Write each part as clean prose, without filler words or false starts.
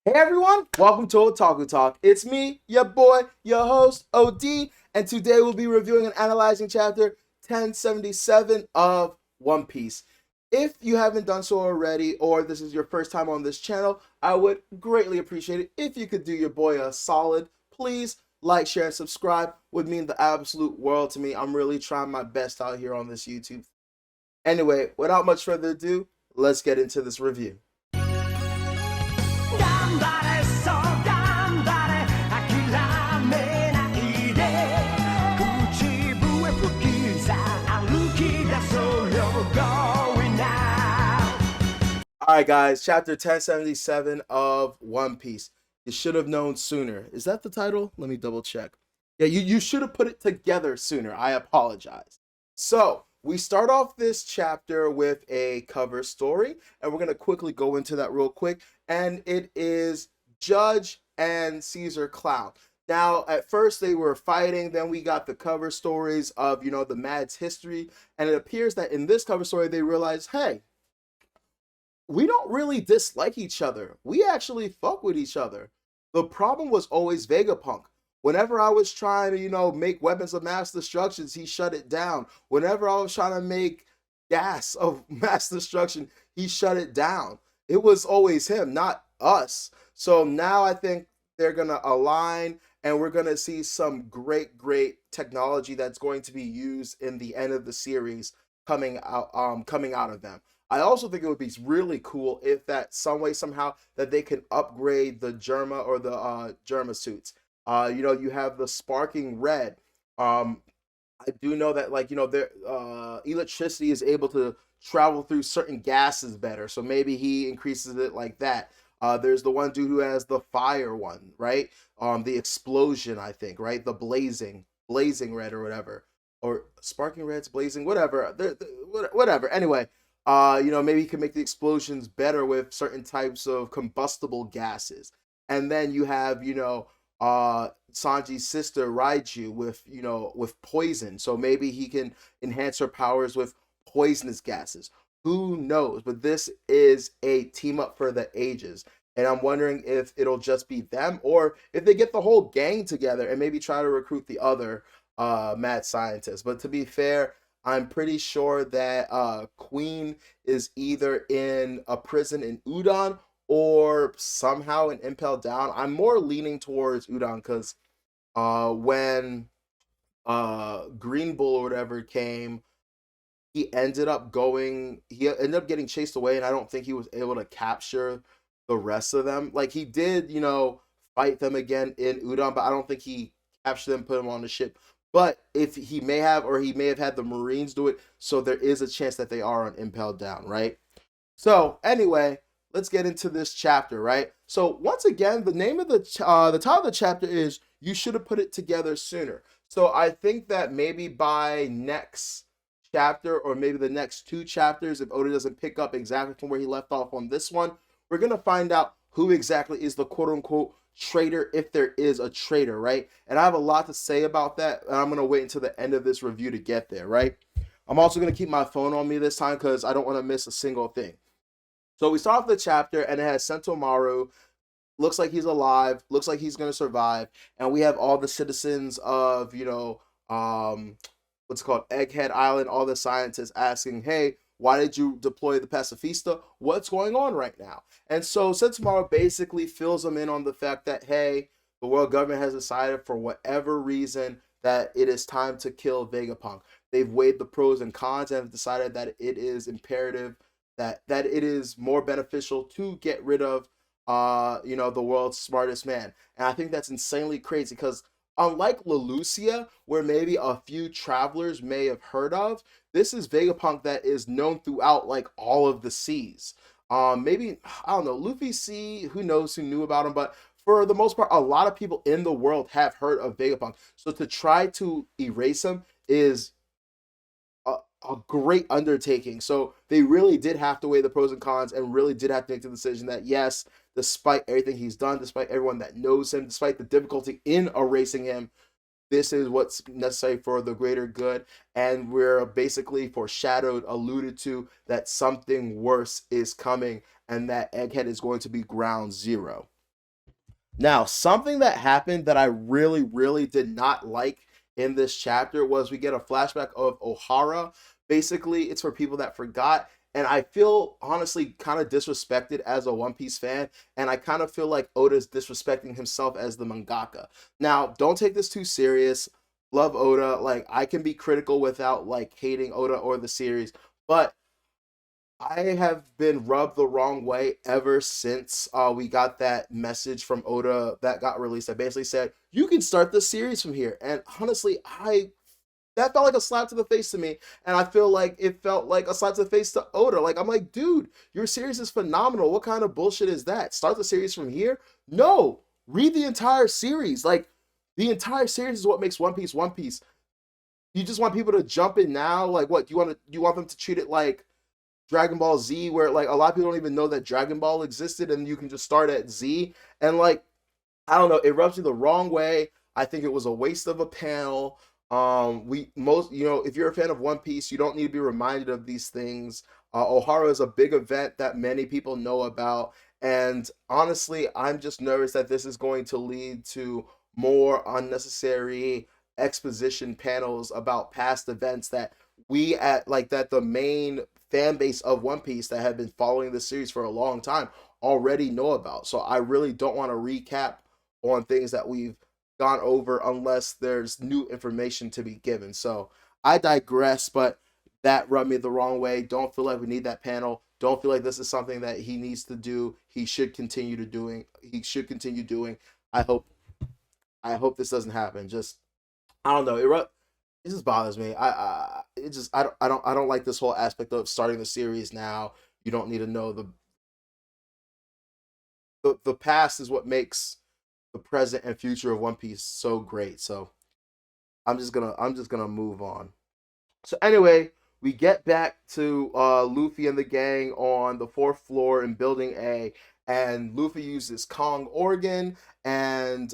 Hey everyone, welcome to Otaku Talk. It's me, your boy, your host, OD, and today we'll be reviewing and analyzing chapter 1077 of One Piece. If you haven't done so already, or this is your first time on this channel, I would greatly appreciate it if you could do your boy a solid. Please like, share, and subscribe. Would mean the absolute world to me. I'm really trying my best out here on this YouTube. Anyway, without much further ado, let's get into this review. Alright guys, chapter 1077 of One Piece. You should have known sooner. Is that the title? Let me double check. Yeah, you should have put it together sooner. I apologize. So, we start off this chapter with a cover story, and we're going to quickly go into that real quick. And it is Judge and Caesar Clown. Now, at first they were fighting, then we got the cover stories of, the Mad's history, and it appears that in this cover story they realized, hey, we don't really dislike each other. We actually fuck with each other. The problem was always Vegapunk. Whenever I was trying to, make weapons of mass destruction, he shut it down. Whenever I was trying to make gas of mass destruction, he shut it down. It was always him, not us. So now I think they're going to align and we're going to see some great technology that's going to be used in the end of the series coming out of them. I also think it would be really cool if that some way somehow that they can upgrade the Germa or the Germa suits. You have the sparking red. I do know that their electricity is able to travel through certain gases better, so maybe he increases it like that. There's the one dude who has the fire one, right? The explosion, I think, right? The blazing red or whatever, or sparking reds, blazing, whatever. Whatever. Anyway, maybe you can make the explosions better with certain types of combustible gases. And then you have, Sanji's sister Raiju with poison. So maybe he can enhance her powers with poisonous gases. Who knows? But this is a team up for the ages. And I'm wondering if it'll just be them or if they get the whole gang together and maybe try to recruit the other mad scientists. But to be fair, I'm pretty sure that Queen is either in a prison in Udon or somehow in Impel Down. I'm more leaning towards Udon because when Green Bull or whatever came, he ended up getting chased away, and I don't think he was able to capture the rest of them. Like he did, fight them again in Udon, but I don't think he captured them, put them on the ship. But if he may have, or he may have had the Marines do it, so there is a chance that they are on Impel Down, right? So anyway, let's get into this chapter, right? So once again, the name of the title of the chapter is "You Should Have Put It Together Sooner." So I think that maybe by next chapter, or maybe the next two chapters, if Oda doesn't pick up exactly from where he left off on this one, we're gonna find out who exactly is the quote unquote traitor, if there is a traitor, right? And I have a lot to say about that, and I'm gonna wait until the end of this review to get there, right? I'm also gonna keep my phone on me this time because I don't want to miss a single thing. So we start off the chapter and it has Sentomaru. Looks like he's alive, looks like he's gonna survive, and we have all the citizens of, what's it called, Egghead Island, all the scientists asking, hey, why did you deploy the pacifista? What's going on right now? And so Sentomaru basically fills them in on the fact that, hey, the world government has decided for whatever reason that it is time to kill Vegapunk. They've weighed the pros and cons and have decided that it is imperative that it is more beneficial to get rid of the world's smartest man. And I think that's insanely crazy because unlike Leloucia, where maybe a few travelers may have heard of, this is Vegapunk that is known throughout like all of the seas. Maybe, I don't know, Luffy Sea, who knows who knew about him, but for the most part, a lot of people in the world have heard of Vegapunk. So to try to erase him is a great undertaking. So they really did have to weigh the pros and cons and really did have to make the decision that yes, despite everything he's done, despite everyone that knows him, despite the difficulty in erasing him, this is what's necessary for the greater good. And we're basically foreshadowed, alluded to, that something worse is coming and that Egghead is going to be ground zero. Now, something that happened that I really, really did not like in this chapter was we get a flashback of OHara. Basically, it's for people that forgot. And I feel honestly kind of disrespected as a One Piece fan. And I kind of feel like Oda's disrespecting himself as the mangaka. Now, don't take this too serious. Love Oda. Like, I can be critical without like hating Oda or the series. But I have been rubbed the wrong way ever since we got that message from Oda that got released that basically said you can start the series from here. And honestly, I that felt like a slap to the face to me, and I feel like it felt like a slap to the face to Oda. Like I'm like, dude, your series is phenomenal. What kind of bullshit is that? Start the series from here? No, read the entire series. Like the entire series is what makes One Piece One Piece. You just want people to jump in now? Like what? You want them to treat it like Dragon Ball Z, where like a lot of people don't even know that Dragon Ball existed, and you can just start at Z. And like, I don't know, it rubs you the wrong way. I think it was a waste of a panel. We most, if you're a fan of One Piece, you don't need to be reminded of these things. O'Hara is a big event that many people know about, and honestly, I'm just nervous that this is going to lead to more unnecessary exposition panels about past events that we at like that the main fan base of One Piece that have been following the series for a long time already know about. So I really don't want to recap on things that we've gone over unless there's new information to be given. So I digress, but that rubbed me the wrong way. Don't feel like we need that panel. Don't feel like this is something that he needs to do. He should continue to doing. He should continue doing. I hope. I hope this doesn't happen. Just I don't know. It just bothers me. It just I don't like this whole aspect of starting the series now. You don't need to know the past is what makes the present and future of One Piece so great. So I'm just gonna move on. So anyway, we get back to Luffy and the gang on the fourth floor in Building A, and Luffy uses Kong organ, and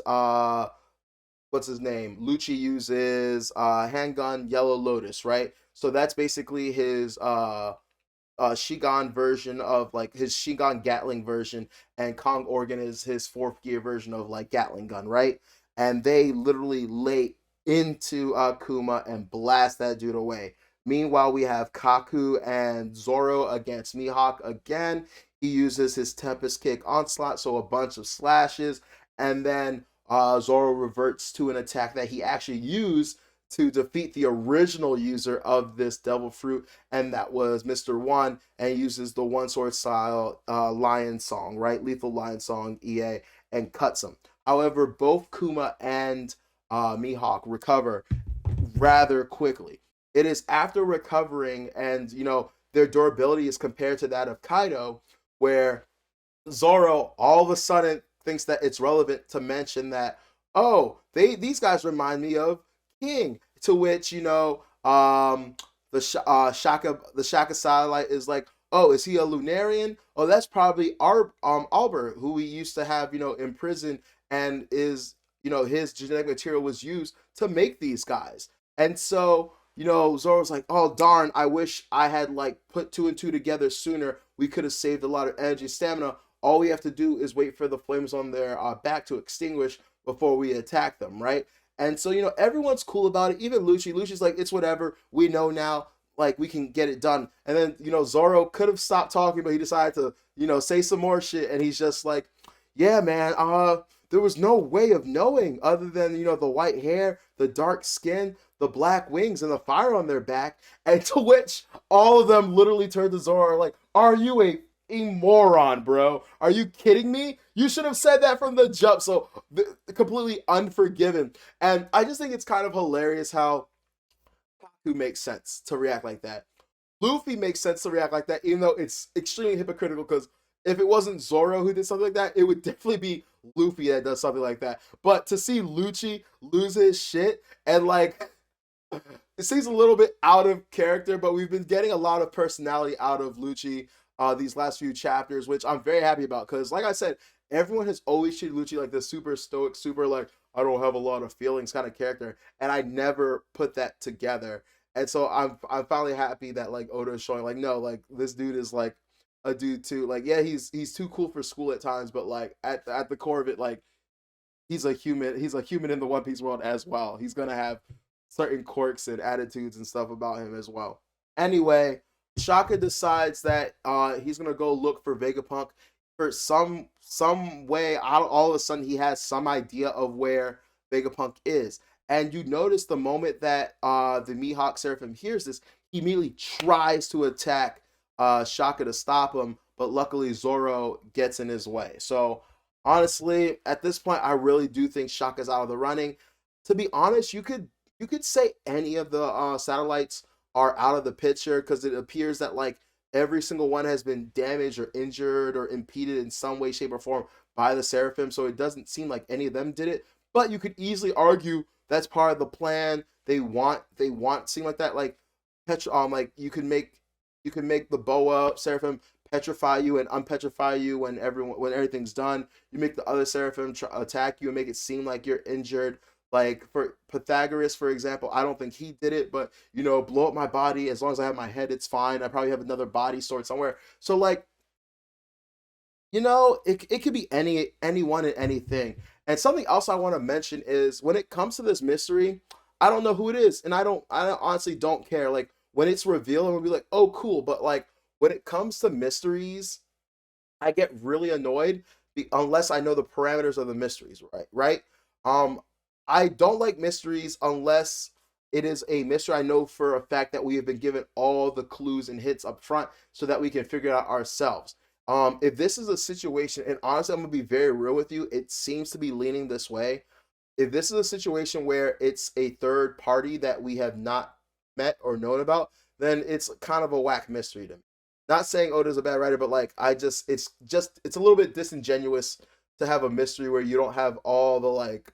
what's his name? Lucci uses handgun Yellow Lotus, right? So that's basically his Shigan version of like his Shigan Gatling version, and Kong Organ is his fourth gear version of like Gatling gun, right? And they literally lay into Kuma and blast that dude away. Meanwhile, we have Kaku and Zoro against Mihawk again. He uses his Tempest Kick onslaught, so a bunch of slashes, and then Zoro reverts to an attack that he actually used to defeat the original user of this devil fruit, and that was Mr. One, and uses the one sword style lion song, right? Lethal lion song, EA, and cuts him. However, both Kuma and Mihawk recover rather quickly. It is after recovering, and their durability is compared to that of Kaido, where Zoro all of a sudden thinks that it's relevant to mention that, oh, these guys remind me of King. To which the Shaka satellite is like, oh, is he a Lunarian? Oh, that's probably our Albert, who we used to have in prison, and is his genetic material was used to make these guys. And so Zoro's like, oh darn, I wish I had like put two and two together sooner. We could have saved a lot of energy, stamina. All we have to do is wait for the flames on their back to extinguish before we attack them, right? And so, everyone's cool about it. Even Lucci. Lucci's like, it's whatever. We know now. Like, we can get it done. And then, Zoro could have stopped talking, but he decided to, say some more shit. And he's just like, yeah, man, there was no way of knowing other than, the white hair, the dark skin, the black wings, and the fire on their back. And to which all of them literally turned to Zoro like, are you a moron, bro? Are you kidding me? You should have said that from the jump. So completely unforgiven. And I just think it's kind of hilarious how Kaku makes sense to react like that. Luffy makes sense to react like that, even though it's extremely hypocritical. Because if it wasn't Zoro who did something like that, it would definitely be Luffy that does something like that. But to see Lucci lose his shit and like it seems a little bit out of character, but we've been getting a lot of personality out of Lucci these last few chapters, which I'm very happy about because, like I said, everyone has always treated Lucci like this super stoic, super like I don't have a lot of feelings kind of character, and I never put that together. And so I'm finally happy that like Oda is showing like no, like this dude is like a dude too. Like yeah, he's too cool for school at times, but like at the core of it, like he's a human. He's a human in the One Piece world as well. He's gonna have certain quirks and attitudes and stuff about him as well. Anyway, Shaka decides that he's gonna go look for Vegapunk for some way. All of a sudden, he has some idea of where Vegapunk is, and you notice the moment that the Mihawk Seraphim hears this, he immediately tries to attack Shaka to stop him, but luckily Zoro gets in his way. So honestly, at this point, I really do think Shaka's out of the running. To be honest, you could say any of the satellites are out of the picture because it appears that like every single one has been damaged or injured or impeded in some way, shape, or form by the Seraphim. So it doesn't seem like any of them did it. But you could easily argue that's part of the plan. They want seem like that. Like like you can make the Boa Seraphim petrify you and unpetrify you when everything's done. You make the other Seraphim attack you and make it seem like you're injured. Like for Pythagoras, for example, I don't think he did it, but blow up my body. As long as I have my head, it's fine. I probably have another body stored somewhere. So like, it could be anyone and anything. And something else I want to mention is when it comes to this mystery, I don't know who it is, and I honestly don't care. Like when it's revealed, I'm gonna be like, oh cool. But like when it comes to mysteries, I get really annoyed unless I know the parameters of the mysteries, right? Right? Um, I don't like mysteries unless it is a mystery I know for a fact that we have been given all the clues and hits up front so that we can figure it out ourselves. If this is a situation, and honestly, I'm gonna be very real with you, it seems to be leaning this way. If this is a situation where it's a third party that we have not met or known about, then it's kind of a whack mystery to me. Not saying Oda's a bad writer, but like it's a little bit disingenuous to have a mystery where you don't have all the like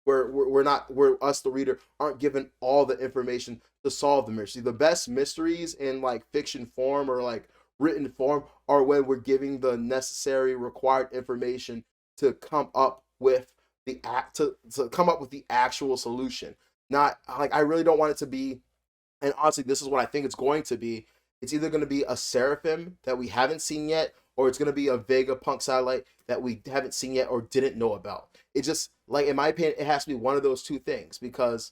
we're not where us the reader aren't given all the information to solve the mystery. The best mysteries in like fiction form or like written form are when we're giving the necessary required information to come up with to come up with the actual solution. Not like I really don't want it to be, and honestly, this is what I think it's going to be. It's either going to be a Seraphim that we haven't seen yet, or it's going to be a Vegapunk satellite that we haven't seen yet or didn't know about. It just, like, in my opinion, it has to be one of those two things because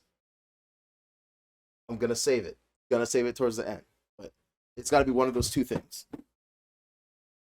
I'm going to save it. Gonna save it towards the end. But it's got to be one of those two things.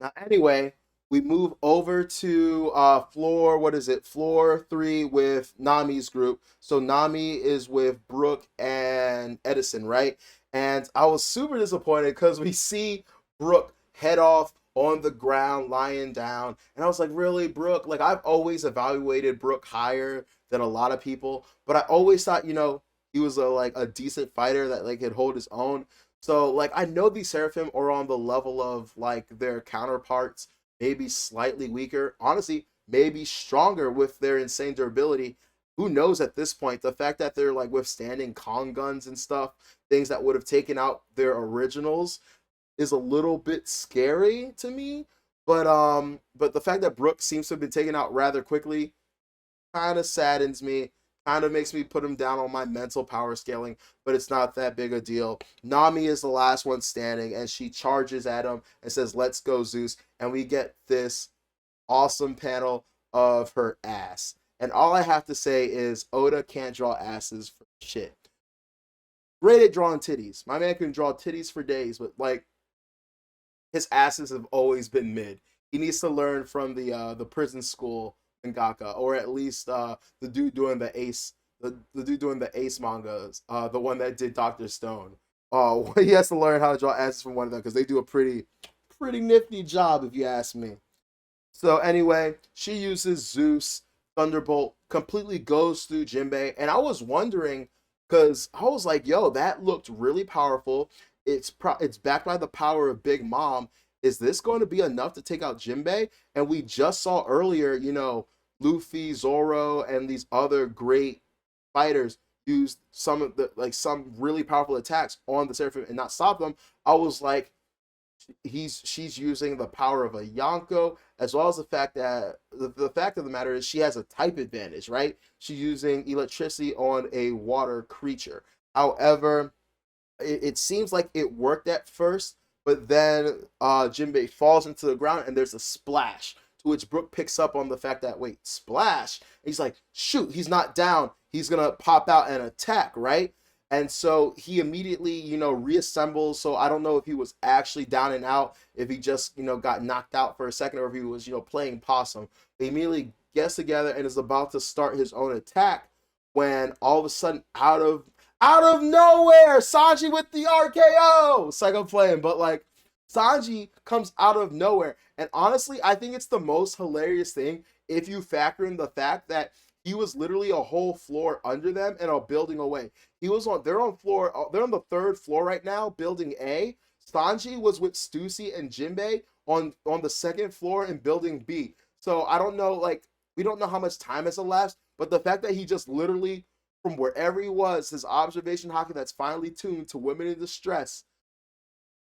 Now, anyway, we move over to floor, what is it? Floor 3 with Nami's group. So Nami is with Brooke and Edison, right? And I was super disappointed because we see Brooke head off on the ground, lying down. And I was like, really, Brooke? Like, I've always evaluated Brooke higher than a lot of people, but I always thought, he was a decent fighter that like could hold his own. So like I know these Seraphim are on the level of like their counterparts, maybe slightly weaker. Honestly, maybe stronger with their insane durability. Who knows at this point? The fact that they're like withstanding Kong guns and stuff, things that would have taken out their originals, is a little bit scary to me. But the fact that Brooke seems to have been taken out rather quickly kind of saddens me, kind of makes me put him down on my mental power scaling, but it's not that big a deal. Nami is the last one standing, and she charges at him and says, "Let's go, Zeus." And we get this awesome panel of her ass. And all I have to say is Oda can't draw asses for shit. Great at drawing titties. My man can draw titties for days, but like his asses have always been mid. He needs to learn from the prison school mangaka, or at least the dude doing the dude doing the Ace mangas, the one that did Doctor Stone. He has to learn how to draw asses from one of them because they do a pretty nifty job, if you ask me. So anyway, she uses Zeus Thunderbolt, completely goes through Jinbei, and I was wondering because I was like, "Yo, that looked really powerful. It's backed by the power of Big Mom. Is this going to be enough to take out Jinbei?" And we just saw earlier, Luffy, Zoro, and these other great fighters used some of the some really powerful attacks on the Seraphim and not stop them. I was like, she's using the power of a Yonko, as well as the fact that the fact of the matter is she has a type advantage, right? She's using electricity on a water creature. However, it seems like it worked at first, but then Jinbei falls into the ground and there's a splash. To which Brook picks up on the fact that, wait, splash. And he's like, shoot, he's not down. He's gonna pop out and attack, right? And so he immediately, reassembles. So I don't know if he was actually down and out, if he just, got knocked out for a second, or if he was, playing possum. He immediately gets together and is about to start his own attack when all of a sudden, out of nowhere, Sanji with the RKO. It's like I'm playing, but like Sanji comes out of nowhere. And honestly, I think it's the most hilarious thing if you factor in the fact that he was literally a whole floor under them and a building away. They're on the third floor right now, building A. Sanji was with Stussy and Jinbei on the second floor in building B. So I don't know, like, we don't know how much time has elapsed, but the fact that he just literally, from wherever he was, his observation hockey that's finely tuned to women in distress,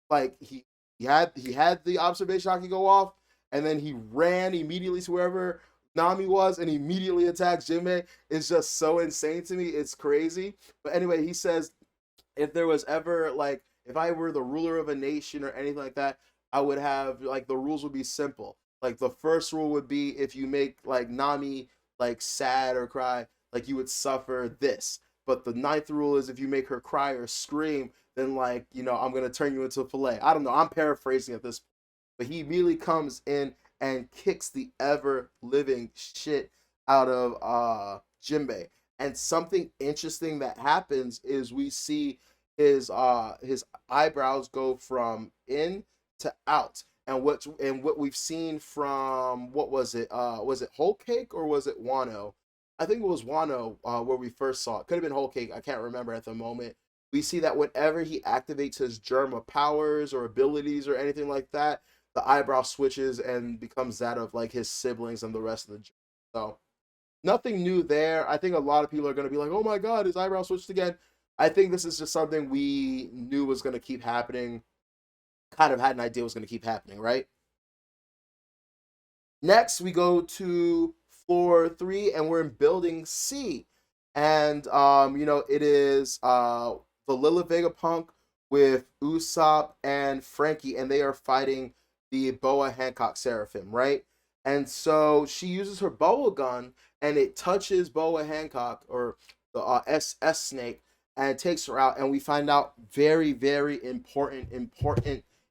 like he had the observation hockey go off, and then he ran immediately to wherever Nami was and immediately attacked Jinbei. It's just so insane to me. It's crazy. But anyway, he says, if there was ever, like, if I were the ruler of a nation or anything like that, I would have, like, the rules would be simple. Like, the first rule would be, if you make, like, Nami, like, sad or cry, like, you would suffer this. But the ninth rule is, if you make her cry or scream, then, like, I'm gonna turn you into a fillet. I don't know. I'm paraphrasing at this point. But he immediately comes in and kicks the ever living shit out of Jinbei. And something interesting that happens is we see his eyebrows go from in to out. And what we've seen from, what was it Whole Cake or was it Wano? I think it was Wano, where we first saw it. Could have been Whole Cake. I can't remember at the moment. We see that whenever he activates his germ of powers or abilities or anything like that, the eyebrow switches and becomes that of, like, his siblings and the rest of the. So nothing new there. I think a lot of people are going to be like, oh my god, his eyebrow switched again. I think this is just something we knew was going to keep happening. Kind of had an idea was going to keep happening, right? Next, we go to floor 3, and we're in building C. And, it is the Lila Vegapunk with Usopp and Frankie, and they are fighting the Boa Hancock Seraphim, right? And so she uses her bubble gun, and it touches Boa Hancock, or the S Snake, and it takes her out. And we find out very, very important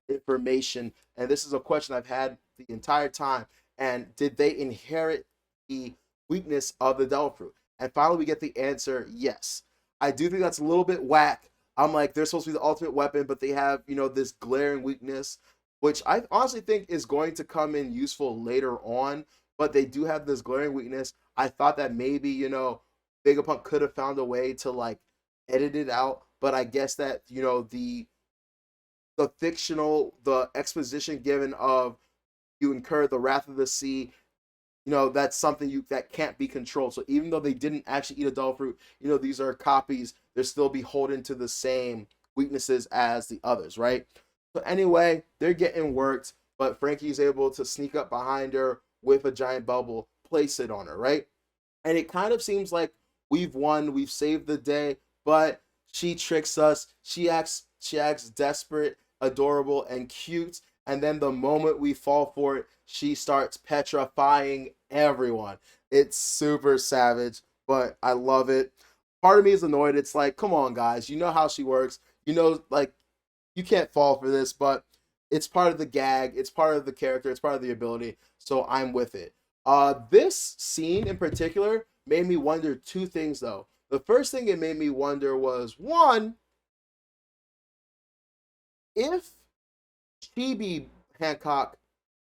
information. And this is a question I've had the entire time. And did they inherit the weakness of the Devil Fruit? And finally, we get the answer, yes. I do think that's a little bit whack. I'm like, they're supposed to be the ultimate weapon, but they have, this glaring weakness, which I honestly think is going to come in useful later on. But they do have this glaring weakness. I thought that maybe, Vegapunk could have found a way to, like, edit it out. But I guess that, the exposition given of you incur the wrath of the sea, that's something that can't be controlled. So even though they didn't actually eat a devil fruit, these are copies. They're still beholden to the same weaknesses as the others, right? So anyway, they're getting worked, but Frankie's able to sneak up behind her with a giant bubble, place it on her, right? And it kind of seems like we've won, we've saved the day, but she tricks us. She acts desperate, adorable, and cute. And then the moment we fall for it, she starts petrifying everyone. It's super savage, but I love it. Part of me is annoyed. It's like, come on, guys. You know how she works. Like, you can't fall for this, but it's part of the gag. It's part of the character. It's part of the ability. So I'm with it. This scene in particular made me wonder two things, though. The first thing it made me wonder was, one, if Chibi Hancock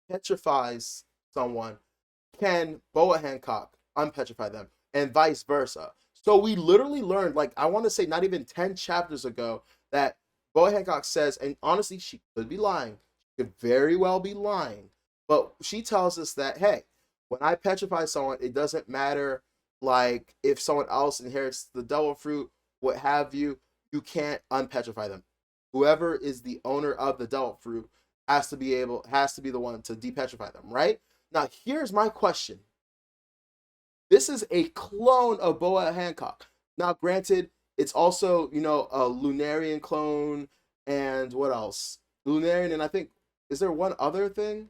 petrifies someone, can Boa Hancock unpetrify them, and vice versa? So we literally learned, like, I want to say not even 10 chapters ago, that Boa Hancock says, and honestly, she could be lying. She could very well be lying. But she tells us that, hey, when I petrify someone, it doesn't matter, like, if someone else inherits the devil fruit, what have you, you can't unpetrify them. Whoever is the owner of the devil fruit has to be the one to depetrify them, right? Now, here's my question. This is a clone of Boa Hancock. Now, granted, it's also, a Lunarian clone, and what else? Lunarian, and I think, is there one other thing?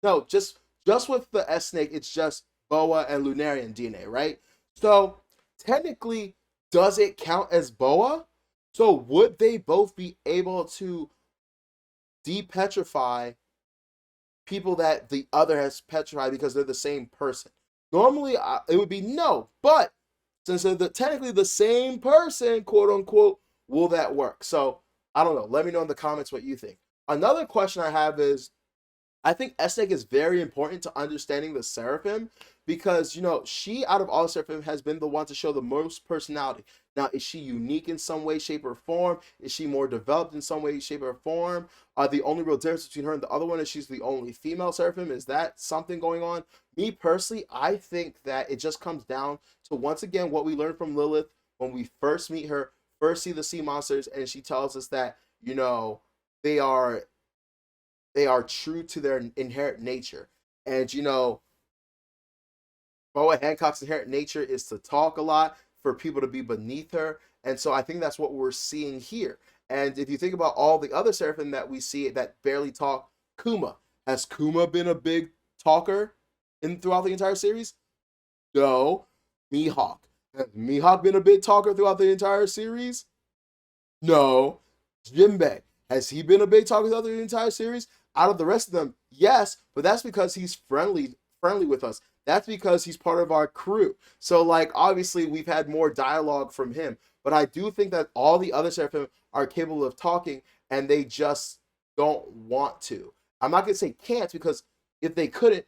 No, just with the S snake, it's just Boa and Lunarian DNA, right? So technically, does it count as Boa? So would they both be able to depetrify people that the other has petrified because they're the same person? Normally, it would be no, but since they're technically the same person, quote unquote, will that work? So I don't know. Let me know in the comments what you think. Another question I have is, I think Essek is very important to understanding the Seraphim because, she, out of all the Seraphim, has been the one to show the most personality. Now, is she unique in some way, shape, or form? Is she more developed in some way, shape, or form? The only real difference between her and the other one is she's the only female Seraphim. Is that something going on? Me personally, I think that it just comes down to, once again, what we learned from Lilith when we first meet her, first see the sea monsters, and she tells us that, they are they are true to their inherent nature. And Boa Hancock's inherent nature is to talk a lot, for people to be beneath her. And so I think that's what we're seeing here. And if you think about all the other Seraphim that we see that barely talk, Kuma. Has Kuma been a big talker in throughout the entire series? No. Mihawk. Has Mihawk been a big talker throughout the entire series? No. Jinbei. Has he been a big talker throughout the entire series? Out of the rest of them, yes, but that's because he's friendly with us. That's because he's part of our crew. So, like, obviously we've had more dialogue from him. But I do think that all the other Seraphim are capable of talking, and they just don't want to. I'm not gonna say can't, because if they couldn't,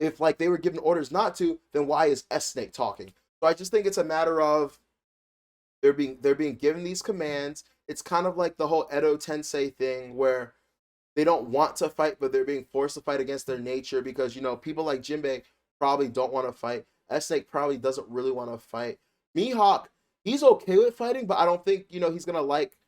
if like they were given orders not to, then why is S Snake talking? So I just think it's a matter of they're being given these commands. It's kind of like the whole Edo Tensei thing where they don't want to fight, but they're being forced to fight against their nature because people like Jinbei probably don't want to fight. S Snake probably doesn't really want to fight. Mihawk, he's okay with fighting, but I don't think he's gonna like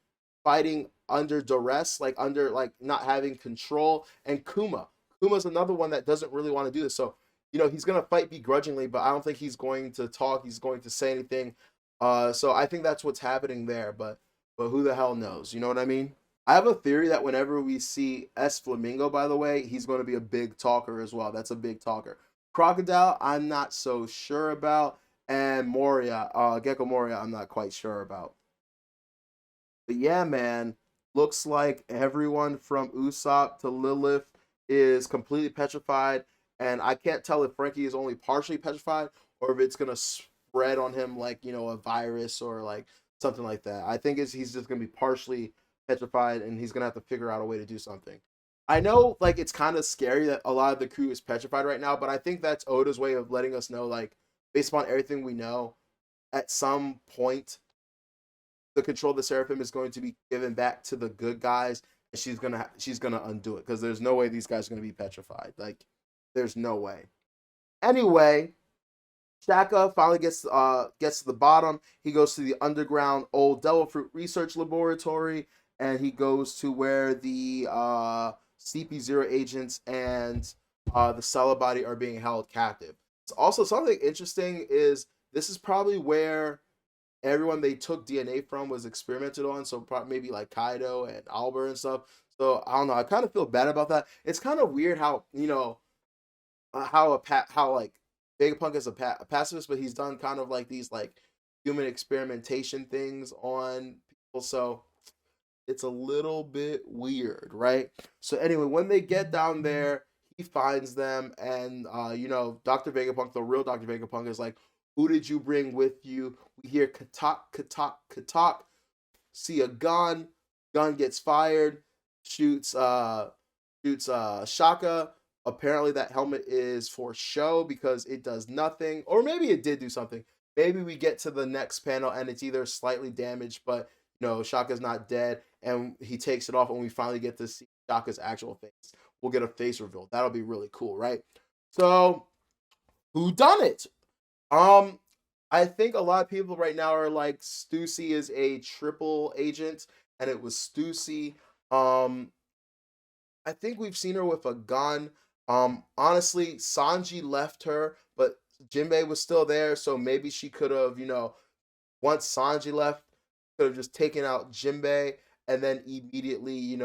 fighting under duress, like under like not having control. And Kuma's another one that doesn't really want to do this. So he's gonna fight begrudgingly, but I don't think he's going to talk. He's going to say anything. So I think that's what's happening there. But who the hell knows? You know what I mean? I have a theory that whenever we see S Flamingo, by the way, he's going to be a big talker as well. That's a big talker. Crocodile, I'm not so sure about, and Moria, Gecko Moria, I'm not quite sure about. But yeah, man, looks like everyone from Usopp to Lilith is completely petrified, and I can't tell if Frankie is only partially petrified or if it's gonna spread on him like a virus or like something like that. I think he's just gonna be partially petrified, and he's gonna have to figure out a way to do something. I know, like, it's kind of scary that a lot of the crew is petrified right now, but I think that's Oda's way of letting us know, like, based upon everything we know, at some point the control of the Seraphim is going to be given back to the good guys, and she's gonna undo it because there's no way these guys are gonna be petrified. Like, there's no way. Anyway, Shaka finally gets to the bottom. He goes to the underground old Devil Fruit Research Laboratory, and he goes to where the CP0 agents and the Celibody are being held captive. It's also something interesting is this is probably where everyone they took DNA from was experimented on. So probably maybe like Kaido and Albert and stuff. So I don't know. I kind of feel bad about that. It's kind of weird how how like Vegapunk is a pacifist, but he's done kind of like these like human experimentation things on people. So it's a little bit weird, right? So anyway, when they get down there, he finds them, and Dr. Vegapunk, the real Dr. Vegapunk, is like, "Who did you bring with you?" We hear katak, katak, katak. See a gun. Gun gets fired. Shoots Shaka. Apparently, that helmet is for show because it does nothing, or maybe it did do something. Maybe we get to the next panel and it's either slightly damaged, but no, Shaka's not dead, and he takes it off, and we finally get to see Shaka's actual face. We'll get a face reveal. That'll be really cool, right? So, who done it? Um, I think a lot of people right now are like, Stussy is a triple agent, and it was Stussy. Um, I think we've seen her with a gun. Honestly, Sanji left her, but Jinbei was still there, so maybe she could have, once Sanji left, could have just taken out Jinbei and then immediately,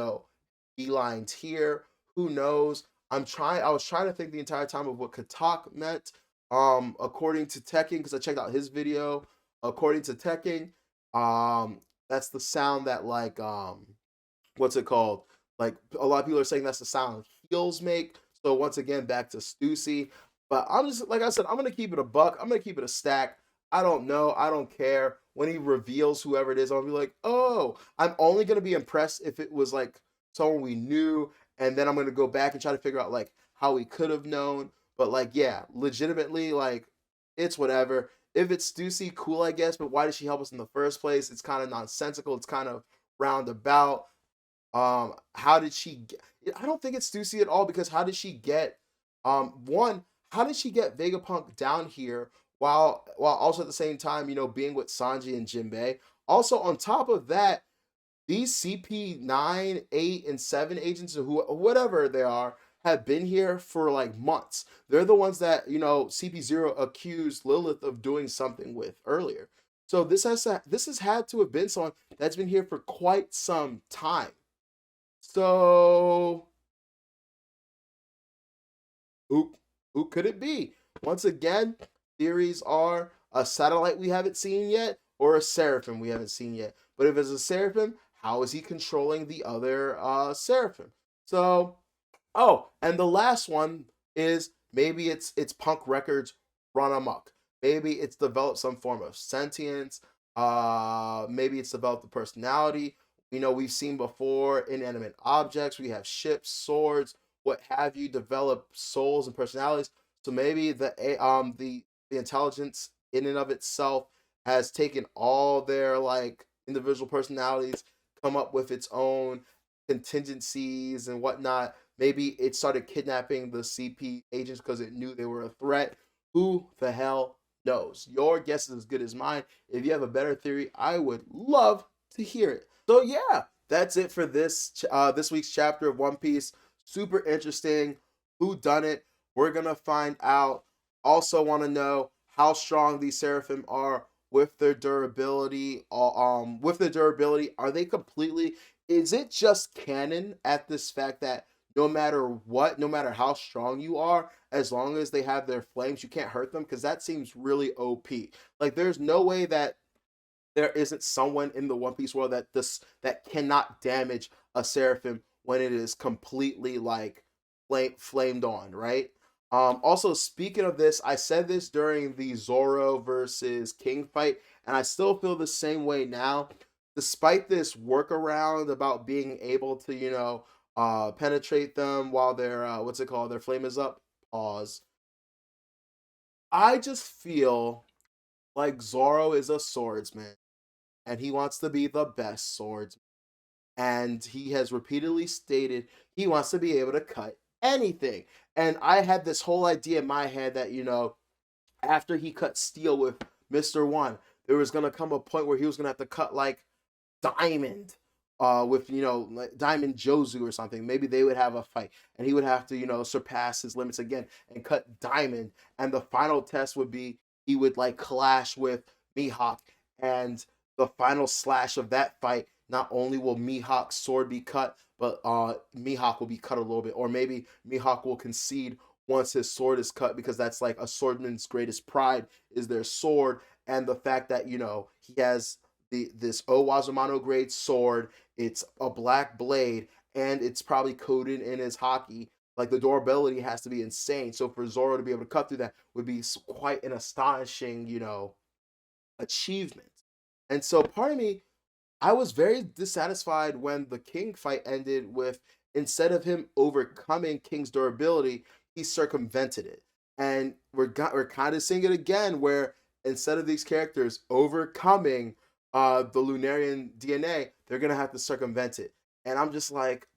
beelined here. Who knows? I was trying to think the entire time of what Katak meant. According to Tekken, because I checked out his video. According to Tekken, that's the sound that like what's it called? Like a lot of people are saying that's the sound heels make. So once again, back to Stussy. But I'm just like I said, I'm gonna keep it a buck. I'm gonna keep it a stack. I don't know. I don't care. When he reveals whoever it is, I'll be like, oh, I'm only gonna be impressed if it was like someone we knew, and then I'm gonna go back and try to figure out like how we could have known. But like, yeah, legitimately, like, it's whatever. If it's Stussy, cool, I guess. But why did she help us in the first place? It's kind of nonsensical. It's kind of roundabout. How did she get, I don't think it's Stussy at all, because how did she get one, how did she get Vegapunk down here while also at the same time, being with Sanji and Jinbei? Also on top of that, these CP9, 8, and 7 agents, or whatever they are, have been here for like months. They're the ones that, CP0 accused Lilith of doing something with earlier. So this has had to have been someone that's been here for quite some time. So who could it be? Once again, theories are a satellite we haven't seen yet, or a Seraphim we haven't seen yet. But if it's a Seraphim, how is he controlling the other Seraphim? So, oh, and the last one is maybe it's Punk Records run amok. Maybe it's developed some form of sentience. Maybe it's developed a personality. We've seen before inanimate objects. We have ships, swords, what have you, develop souls and personalities. So maybe the intelligence in and of itself has taken all their like individual personalities, come up with its own contingencies and whatnot. Maybe it started kidnapping the CP agents because it knew they were a threat. Who the hell knows? Your guess is as good as mine. If you have a better theory, I would love to hear it. So yeah, that's it for this week's chapter of One Piece. Super interesting. Who done it? We're gonna find out. Also, want to know how strong these Seraphim are with their durability. Are they completely? Is it just canon at this fact that no matter what, no matter how strong you are, as long as they have their flames, you can't hurt them? Because that seems really OP. Like, there's no way that there isn't someone in the One Piece world that cannot damage a Seraphim when it is completely like flamed on, right? Also, speaking of this, I said this during the Zoro versus King fight, and I still feel the same way now. Despite this workaround about being able to, penetrate them while their what's it called, their flame is up. Pause. I just feel like Zoro is a swordsman, and he wants to be the best swordsman. And he has repeatedly stated he wants to be able to cut anything. And I had this whole idea in my head that, after he cut steel with Mr. One, there was going to come a point where he was going to have to cut like diamond with, like Diamond Jozu or something. Maybe they would have a fight and he would have to, surpass his limits again and cut diamond. And the final test would be he would like clash with Mihawk, and the final slash of that fight, not only will Mihawk's sword be cut, but Mihawk will be cut a little bit, or maybe Mihawk will concede once his sword is cut, because that's like a swordman's greatest pride is their sword, and the fact that he has this Owazumano grade sword. It's a black blade, and it's probably coated in his hockey. Like, the durability has to be insane. So for Zoro to be able to cut through that would be quite an astonishing, achievement. And so part of me, I was very dissatisfied when the King fight ended with, instead of him overcoming King's durability, he circumvented it. And we're kind of seeing it again, where instead of these characters overcoming the Lunarian DNA, they're gonna have to circumvent it. And I'm just like,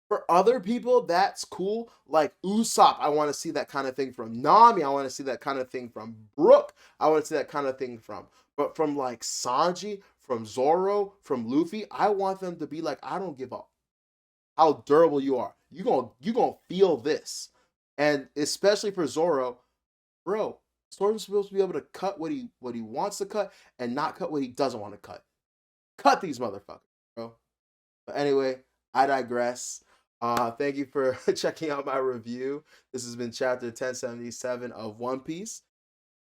for other people, that's cool. Like Usopp, I want to see that kind of thing from Nami. I want to see that kind of thing from Brook. I want to see that kind of thing from. But from like Sanji, from Zoro, from Luffy, I want them to be like, I don't give up how durable you are. You gonna feel this, and especially for Zoro, bro. Zoro's supposed to be able to cut what he wants to cut and not cut what he doesn't want to cut. Cut these motherfuckers, bro. But anyway, I digress. Thank you for checking out my review. This has been chapter 1077 of One Piece,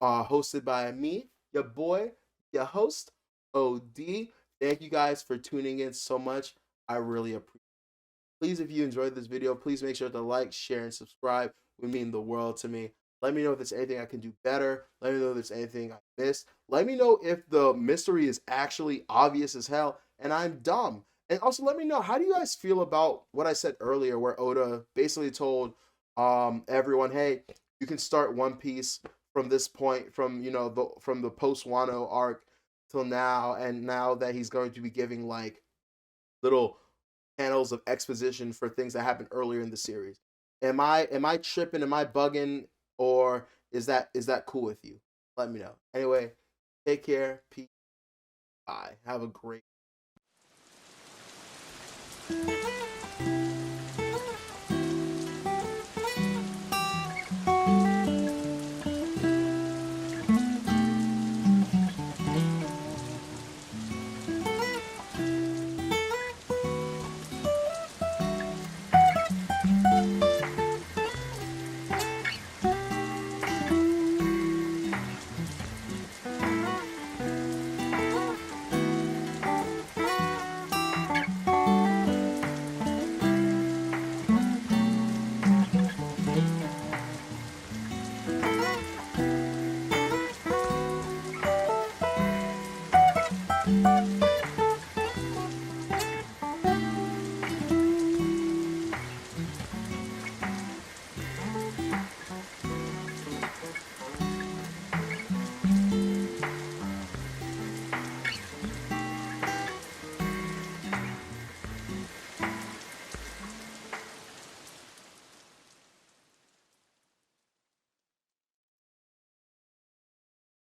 hosted by me, your boy, your host, OD. Thank you guys for tuning in so much. I really appreciate it. Please, if you enjoyed this video, please make sure to like, share, and subscribe. It would mean the world to me. Let me know if there's anything I can do better. Let me know if there's anything I missed. Let me know if the mystery is actually obvious as hell and I'm dumb. And also let me know, how do you guys feel about what I said earlier, where Oda basically told everyone, hey, you can start One Piece from this point, from from the post Wano arc till now, and now that he's going to be giving like little panels of exposition for things that happened earlier in the series. Am I tripping? Am I bugging? Or is that cool with you? Let me know. Anyway, take care. Peace. Bye. Have a great